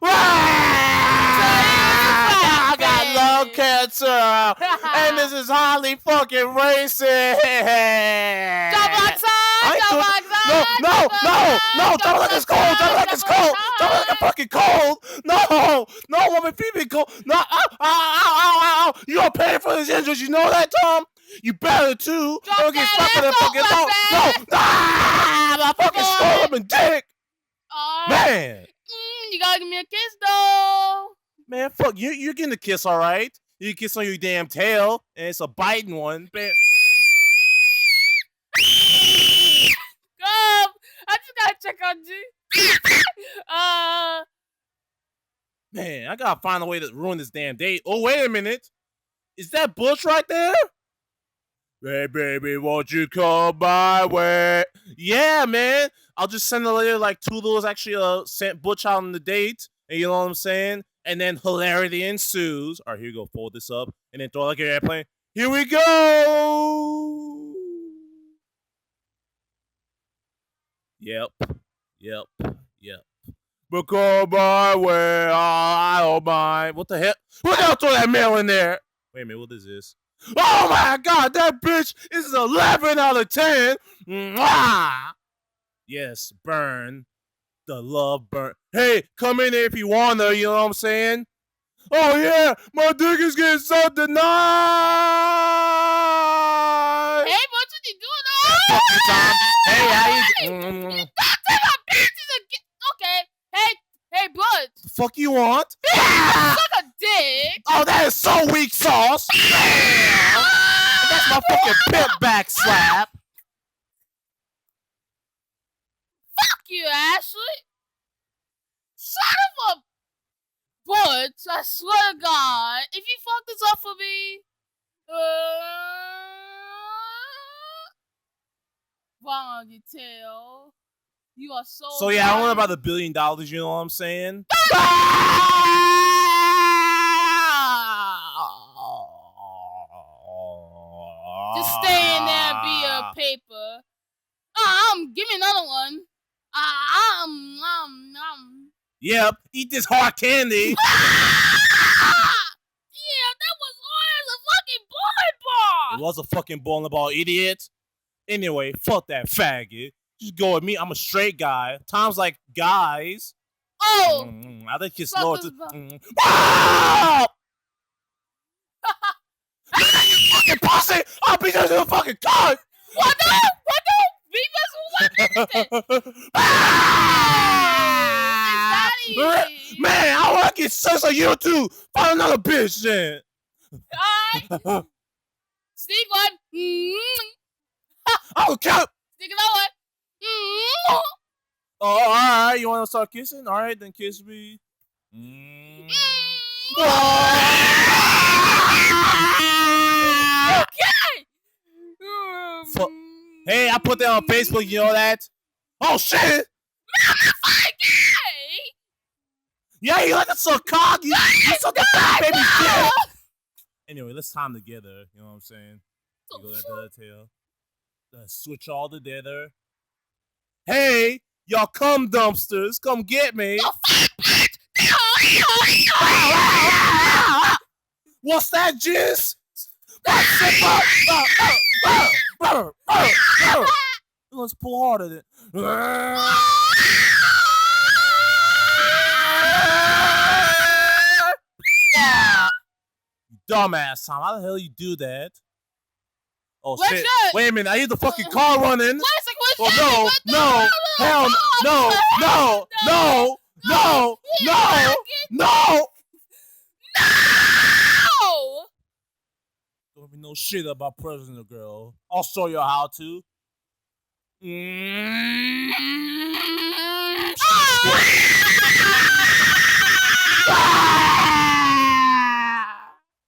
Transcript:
I got lung cancer, and this is highly fucking racist. No, don't look it's cold, don't look it's cold, don't look it's fucking cold. No, woman, feet cold. No, ow. You don't pay for this injuries, you know that, Tom? You better too. Don't get stuck in the fucking no, my fucking skull and dick. Man. You gotta give me a kiss though. Man, fuck, you're getting a kiss, all right? You kiss on your damn tail, and it's a biting one. Man. Come, I just gotta check on you. Man, I gotta find a way to ruin this damn date. Oh, wait a minute. Is that Butch right there? Hey, baby, won't you come my way? Yeah, man. I'll just send a later, like, Toodles actually sent Butch out on the date. And you know what I'm saying? And then hilarity ensues. All right, here you go. Fold this up. And then throw it like an airplane. Here we go. Yep. But come my way. I don't mind. What the hell? What the hell? Throw that mail in there. Wait a minute. What is this? Oh my God, that bitch is 11 out of 10. Mwah! Yes, burn. The love burn. Hey, come in here if you wanna, you know what I'm saying? Oh yeah, my dick is getting sucked tonight. Hey, what you doing? Fuck you, Tom. Hey, how you? You thought that my bitches again? Okay. Hey, Bud. The fuck you want? Yeah! Suck a dick. Oh, that is so weak sauce. That's my fucking pimp back slap. Fuck you, Ashley. Son of a butch, I swear to God. If you fuck this up for me, wrong your tail. You are so. So yeah, I don't know about the $1 billion. You know what I'm saying? Just stay in there and be a paper. Give me another one. Yep, eat this hard candy. Yeah, that was always a fucking bowling ball. It was a fucking bowling ball, idiot. Anyway, fuck that faggot. Just go with me. I'm a straight guy. Tom's like, guys. Oh. I think you're slow. You fucking pussy! I'll beat you to the fucking car! What the? Man, I want to get sex on you too. Find another bitch then. Alright. Sneak one. I'll count. Sneak another one. Oh, alright. You want to start kissing? Alright, then kiss me. Okay. Hey, I put that on Facebook, you know that? Oh, shit! Man, I'm fucking gay! Yeah, you like to suck cock? You suck the fat baby shit! Anyway, let's time together, you know what I'm saying? You go that to the tail. Let's switch all together. Hey, y'all cum dumpsters, come get me! What's that, jizz? Let's pull harder then. You dumbass, Tom. How the hell you do that? Oh shit! Wait a minute! I hear the fucking car running. Oh no! Hell no! Don't be no shit about president girl. I'll show you how to.